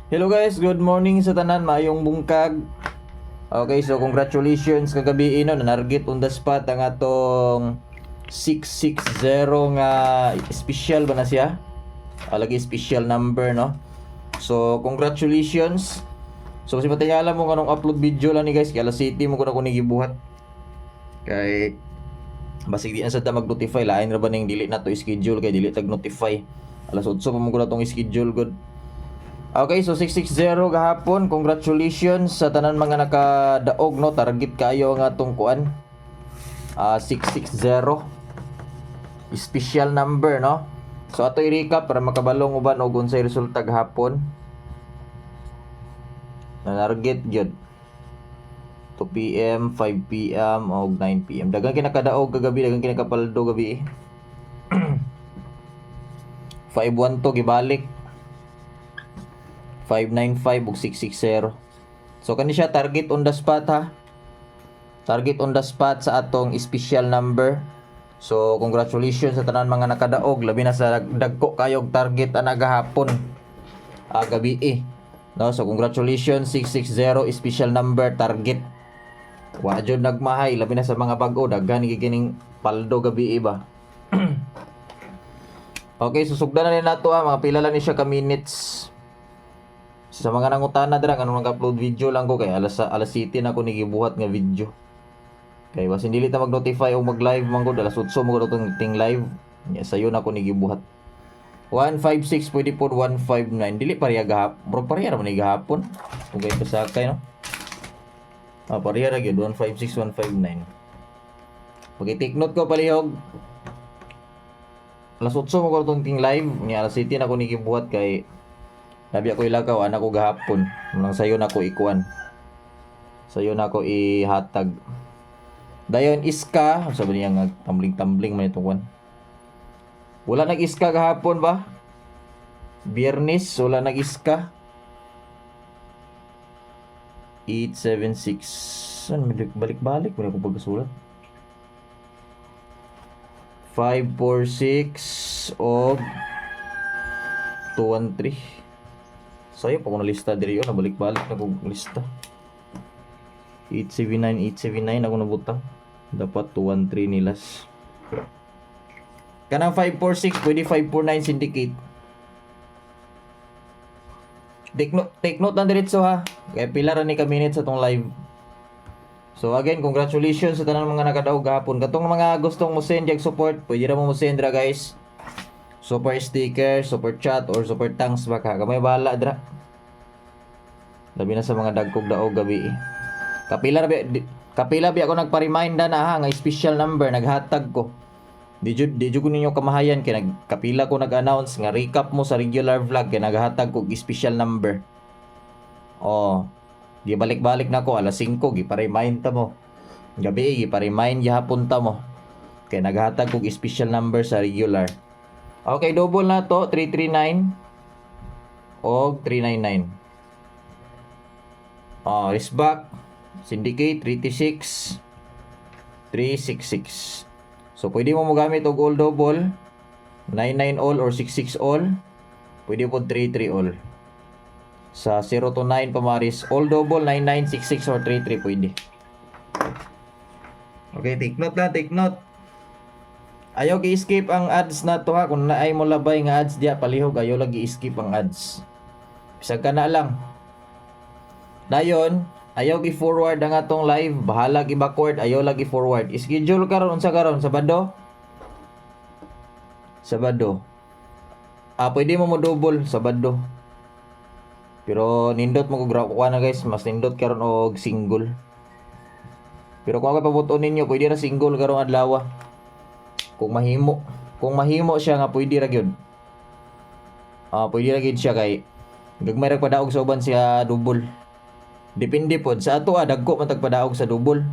Hello guys, good morning sa tanan, mayong bungkag. Okay, so congratulations kagabi ino nanargit on the spot ang atong 660 nga special ba na siya? Lagi special number no. So congratulations. So kasi patayala mo kanong upload video lang ni guys, kay alas City mo ko na kuning gibuhat. Kay basig di na sa ta mag-notify lain ra ba ning dili na to schedule kay dili tag notify. Alas 8 pa mo ko na tong schedule good. Okay, so 660 gahapon. Congratulations sa tanan mga nakadaog no. Target kayo nga atong kuan. 660 special number no. So ato i-recap para makabalong uban og unsay resulta gahapon. Na-target gyud 2 PM, 5 PM og 9 PM. Daghang kinakadaog kagabi, daghang kinakapaldo gabi. 512 gibalik. 595 ug 660. So kani siya target on the spot ha. Target on the spot sa atong special number. So congratulations sa tanan mga nakadaog, labi na sa dagko kayog target ana gahapon. Gabi no, so congratulations 660 special number target. Wa jud nagmahay labi na sa mga bag-o daghan gigining paldo gabi ba. Okay, susugdan na ni nato mga pila lang ni siya ka minutes. Sa mga nangutana dira kanang nag-upload video lang ko kay alas City na ko nigibuhat nga video. Kay wasin dili ta mag-notify o mag-live man gud alas 8 mo gud ting live. Nya sayo na ko nigibuhat. 156 pwede po 159 dili pareha gahapon. Bro pareha ra man gahapon. Kung kay pasakay no. Pareha ra gyud 156 159. Pag-take note ko palihog. Alas 8 mo ko ting live. Nya alas City na ko nigibuhat kay nabi ako ilagaw, anak ko gahapon. Nang sayo na ko ikuan. Sayo na ko ihatag. Dayon iska, sabi niya nga tumbling-tumbling man itong kwan. Wala nag-iska gahapon ba? Biyernes, wala nag-iska. 876. Saan balik-balik mo na akong pagkasulat? 546 og 213. Sayo pa ko na lista diri yun, nabalik-balik na kong lista. 879 ako nabutang. Dapat 213 nilas. Kanang 546 pwede 549 syndicate. Take note lang diretso ha. Kaya pila ra ni ka minutes sa tong live. So again, congratulations sa tanang mga nakadaog gahapon. Katong mga gustong mo send jag support, pwede ra mo send ra guys. Super sticker, super chat, or super thanks baka. Kamay bahala dra. Labi na sa mga dagkog daog gabi. Kapila bi ako nagpa-remind na ha nga special number naghatag ko. Di jud ko ninyo kamahayan kay kapila ko nag-announce nga recap mo sa regular vlog kay naghatag ko special number. Di balik-balik na ko alas 5 gi-remind ta mo. Gabi gi-remind gihapon ta mo. Kay naghatag ko special number sa regular. Okay, double na to 339 og 399. Risback syndicate 336 366. So pwede mo magamit og all double 99 all or 66 all. Pwede po 33 all. Sa 0 to 9 pamaris all double 99 66 or 33 pwede. Okay, take note lang, take note. Ayaw gi-skip ang ads na to ha. Kung naay mo labay nga ads diya palihog, ayaw lagi i-skip ang ads. Bisag ka na lang. Dayon, ayaw gi-forward ang atong live. Bahala gi-backward, ayaw lagi forward. I-schedule karon unsa karon Sabado? Sabado. Pwede mo double Sabado. Pero nindot mo ko na guys, mas nindot karon og single. Pero kung ako pabuton ninyo, pwede ra single karon adlaw. Kung mahimo siya nga pwede ra gyud. Pwede ra gyud siya kay gagmay ra padaog sa uban siya double. Depende pod sa ato dagko man tagpadaog sa double.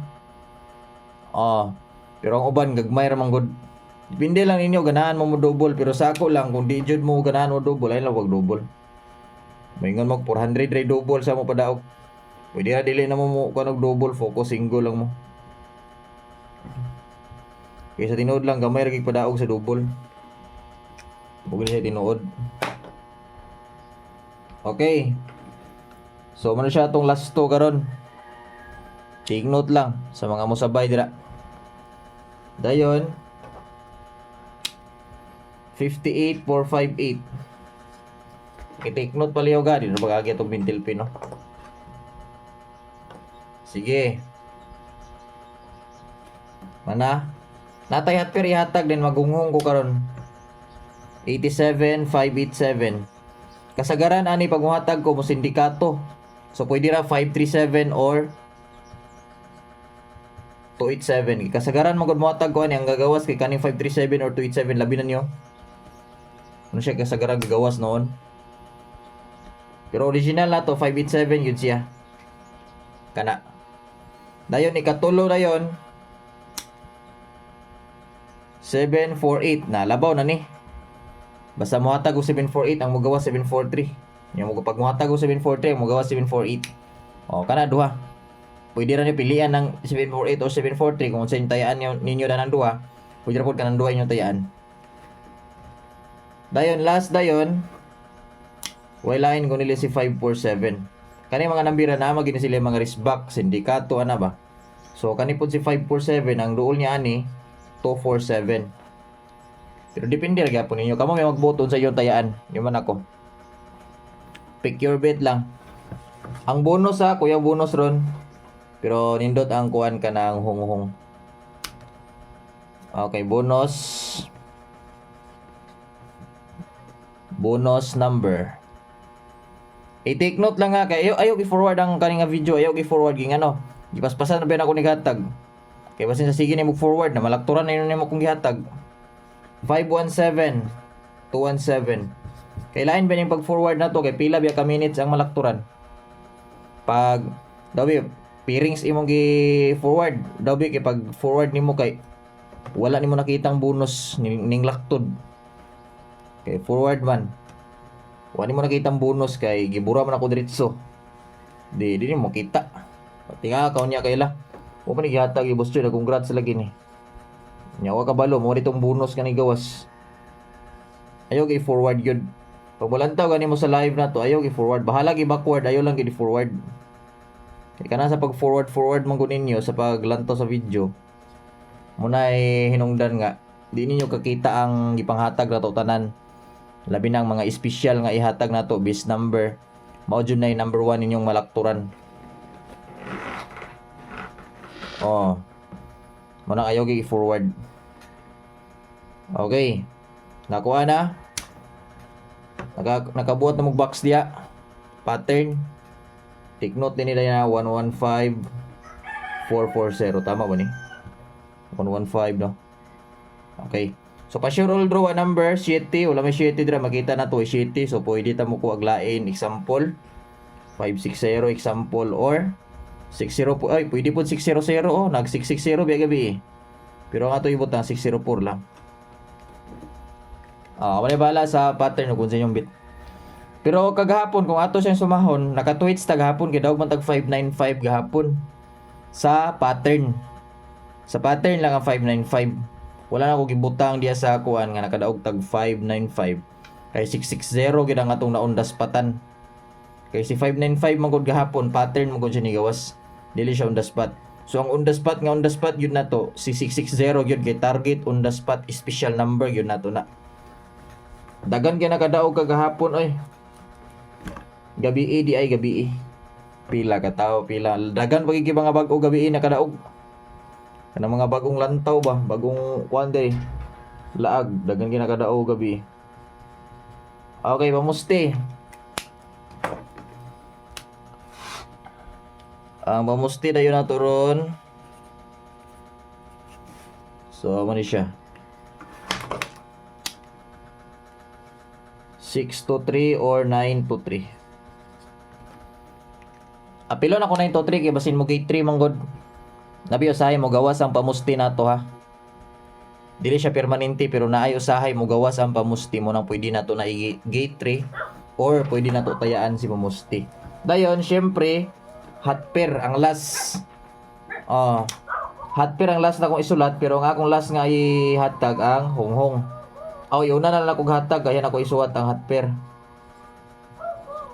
Pero ang uban gagmay ra man gud. Depende lang ninyo ganahan mo double, pero sa ako lang kung di jud mo ganahan mo double ay lang wag double. Maingon mo 400 ray double sa mo padaog. Pwede ra dili na mo kunog double, focus single lang mo. Kaya sa tinuod lang, gamay rin padaog sa double. Bugil siya tinuod. Okay. So man siya tong last 2 karon. Take note lang sa mga mosabay dira. Dayon 58458. I-take note pala yung gani no bagagi itong bintil pin no. Sige. Mana? Natay hatper ihatag din magunghong ko karon. 87587. Kasagaran ani pagmuhatag ko mo sindikato. So pwede ra 537 or 287. Kasagaran mo gud muhatag ko ani ang gagawas kay kaning 537 or 287 labi na niyo. Ano siya kasagaran gagawas noon? Pero original na to 587 yun siya. Kana. Dayon ikatulo dayon 748 na labaw na ni. Basta muhatag og 748 ang mogawas 743. Yung mo pag muhatag og 743 ang mogawas 748. O kana duha. Pwede ra ni pilian ng 748 o 743 kung sa tayaan ninyo na ng duha. Pwede ra pud kanang duha inyong tayaan. Dayon last dayon walain ko nila si 547. Kani mga nambira na magini sila mga risback sindikato ana ba. So kani pud si 547 ang duol niya ani 247. Pero depende ra gyapon ninyo. Kamo may magboto sa iyong tayaan. Yung man ako. Pick your bet lang. Ang bonus ha, kuya bonus ron. Pero nindot ang kuan ka ng hung-hung. Okay, bonus. Bonus number. I-take note lang ha. Kaya ayaw i-forward ang kaning video. Ayaw i-forward ging ano. Gipaspasan na ba ako ni gatag. Kaya basin sa sige ni mag-forward na malakturan na yun mo kong gihatag. 517 217. Kailangan ba yung pag-forward na to kay pila biya ka minutes ang malakturan. Pag dawi pairings imong gi-forward, dawi kay pag forward nimo kay wala nimo nakitang bonus ning laktod. Kay forward man. Wala nimo nakitang bonus kay gibura man ako diretso. Di mo kita. Tinga ka unya kayla. O pa ni gihatag i boss choy, congrats lagi ni. Nyawa ka balo mo ditong bonus kani gawas. Ayaw gi forward yun. Pag walantaw gani mo sa live na to, ayaw gi forward. Bahala gi backward, ayaw lang gi forward. Kaya kana sa pag forward man ko ninyo sa paglantaw sa video. Muna ay hinungdan nga di ninyo kakita ang gipanghatag na to tanan. Labi ng mga espesyal nga ihatag na to bis number. Mao jud na number 1 ninyong malakturan. Oh. Muna ayaw gi forward. Okay. Nakuha na. Nakabuhat na mag-box diya. Pattern. Take note din nila na 115440. Tama ba ni? 115 no? Okay. So pa sure all draw a number 7. Wala may 7 dira. Makita na to 7. So pwede ta mo ko aglain. Example. 560 example or 60 po. Ay pwede po 600. Oh. Nag 660 biya gabi. Pero nga to ibot na 604 lang. Wala bala sa pattern kung sa inyong bit. Pero kagahapon kung ato siyang sumahon, naka-tweets tagahapon kay daog man tag 595 gahapon sa pattern. Sa pattern lang ang 595. Wala na ko gibutang diya sa kuan nga nakadaog tag 595. Kay 660 gid ang atong naundas patan. Kay si 595 man gud gahapon pattern mo gud siya ni gawas. Dili siya on the spot. So ang on the spot yun na to si 660 yun kay target on the spot special number yun na to na. Dagan kay nakadaog kagahapon oy. Gabi di ay gabi. Pila ka tao pila. Dagan pagigi mga bag-o gabi nakadaog. Kana mga bagong lantaw ba, bagong kuan day. Laag dagan kay nakadaog gabi. Okay, pamusti. Ang pamusti dayon na turon. So man siya. 6 to 3 or 9 to 3. Apilo na ko 9 to 3 kay basin mo gate 3 manggod. Nabi usahay mo gawas ang pamusti nato ha. Dili siya permanente pero naay usahay mo gawas ang pamusti mo nang pwede nato na gate 3 or pwede nato tayaan si pamusti. Dayon syempre hot pair ang last. Hot pair ang last na kong isulat pero ang akong last nga ihatag ang honghong. Yun na lang akong hatag kaya na ko isuwat ang hot pair.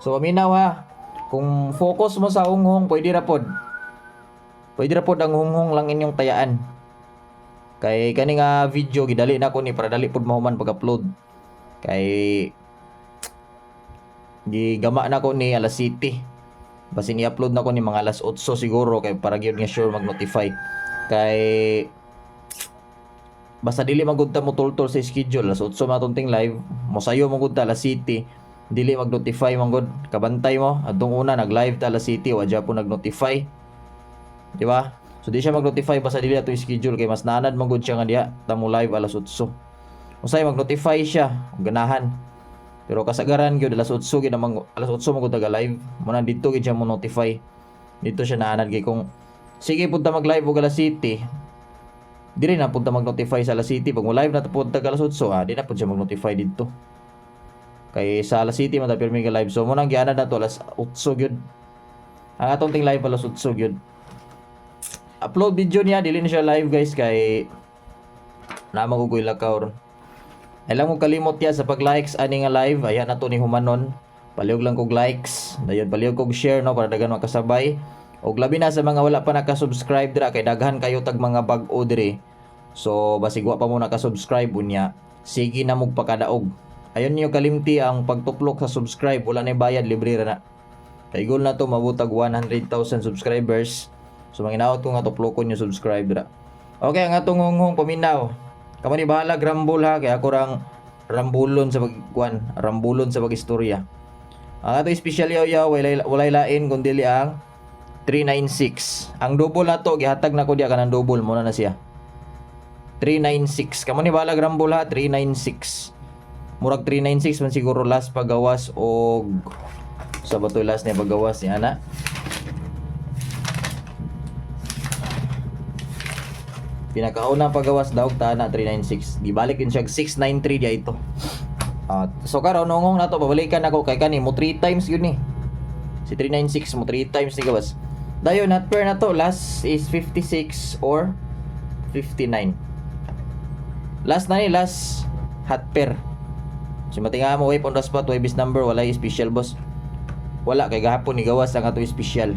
So paminaw ha. Kung focus mo sa hunghong, pwede ra pod. Pwede ra pod ang hunghong lang inyong tayaan. Kay kani nga video gidali na ko ni para dali pod mahuman pag-upload. Kay gigama na ko ni alas 7. Basin i-upload na ko ni mga alas 8 siguro kay para gyud nga sure mag-notify. Kay basta dili magud ta mo tultol sa schedule alas 8 matunting live, mosayo mo gud ta alas 7. Dili mag-notify man gud. Kabantay mo adtong una nag-live ta alas 7 wa po nag-notify. Di ba? So di siya mag-notify basta dili ato schedule kay mas naanad man gud siya nga diha ta mo live alas 8. Usay mag-notify siya, ganahan. Pero kasagaran gyud alas 8 gyud namang alas 8 mo gud taga-live. Mo na dito gyud siya mo notify. Dito siya naanad kay kung sige punta mag-live og alas 7. Dili na punta mag-notify sa alas 7 pag mo live na punta alas 8, di na pud siya mag-notify dito. Kay sa alas 7 man ta pirmi ka live. So mo nang gianad na to alas 8 gyud. Ang atong ting live alas 8 gyud. Upload video niya dili na siya live guys kay na magugoy lakaw ron. Ay lang mo kalimot ya sa pag-likes ani nga live. Ayan na to ni humanon. Palihog lang kog likes. Dayon palihog kog share no para daghan makasabay. Og labi na sa mga wala pa naka-subscribe dira kay daghan kayo tag mga bag-o diri. So basig wa pa mo naka-subscribe unya. Sige na mog pakadaog. Ayon niyo kalimti ang pagtuplok sa subscribe, wala na bayad, libre ra na. Kay goal na to mabutag 100,000 subscribers. So manginaot ko nga tuplokon niyo subscribe dira. Okay, ang atong hunghong paminaw. Kamo ni bahala grambol ha kay ako rang rambulon sa pagkuan, rambulon sa pagistorya. Ang ato special yaw walay lain kundi ang 396. Ang double na to gihatag na ko diya kanang double mo na siya. 396. Kamo ni bahala grambol ha 396. Murag 396 man siguro last pagawas og sa batoy last ni pagawas ni ana. Pinakaunang pagawas daw ta na 396. Gibalik din siya 693 dia ito. So karon nungong nato babalikan ako kay kani mo 3 times yun ni. Si 396 mo 3 times ni gawas. Dayon not pair na to last is 56 or 59. Last na ni last hot pair. Si matinga mo way on the spot way bis number wala special boss. Wala kay gahapon ni gawas ang ato special.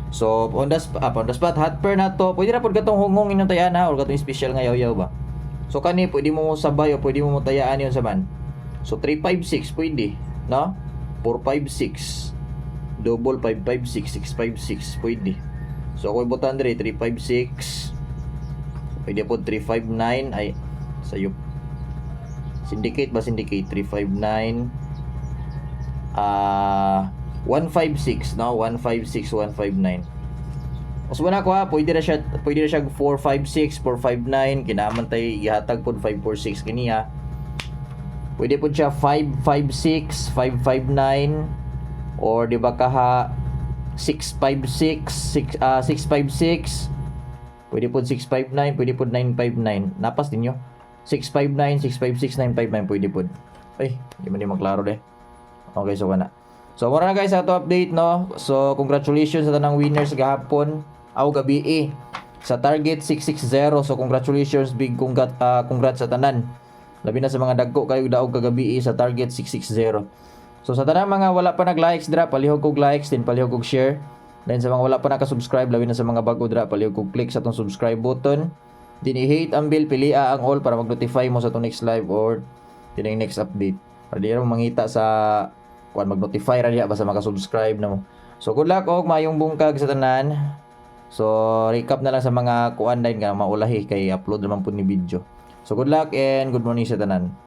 So on the spot hot pair na to. Pwede ra pod katong hungong inyong tayaan ha or katong special nga yaw-yaw ba. So kani pwede mo sabay o pwede mo tayaan yon sa man. So 356 pwede, no? 456 double 556 656 pwede. So ako ibutan diri 356. Pwede po 359 ay sayop. Syndicate ba syndicate 359 156 no 156 159. Mas wala ko ha pwede na siya 456 459 kinamantay ihatag pod 546 kini ha. Pwede po siya 556 559 or di ba kaha 656 656 pwede po 659 pwede po 959 napas ninyo 659 656 959 pwede po. Ay di man di maklaro de. Okay so wala. So mura na guys ato update no. So congratulations sa tanang winners gahapon aw gabi sa target 660. So congratulations big congrats sa tanan. Labi na sa mga dagko kayo daog kagabi sa target 660. So sa tanang mga wala pa nag-likes dira palihog kog likes din palihog kog share. Then sa mga wala pa naka-subscribe labi na sa mga bago dira palihog kog click sa tong subscribe button. Din i-hate ang bell pilia ang all para mag-notify mo sa tong next live or tining next update. Para di mo mangita sa kuan mag-notify ra diha basta maka-subscribe na mo. So good luck og mayong bungkag sa tanan. So recap na lang sa mga kuan din nga maulahi kay upload naman pud ni video. So good luck and good morning sa tanan.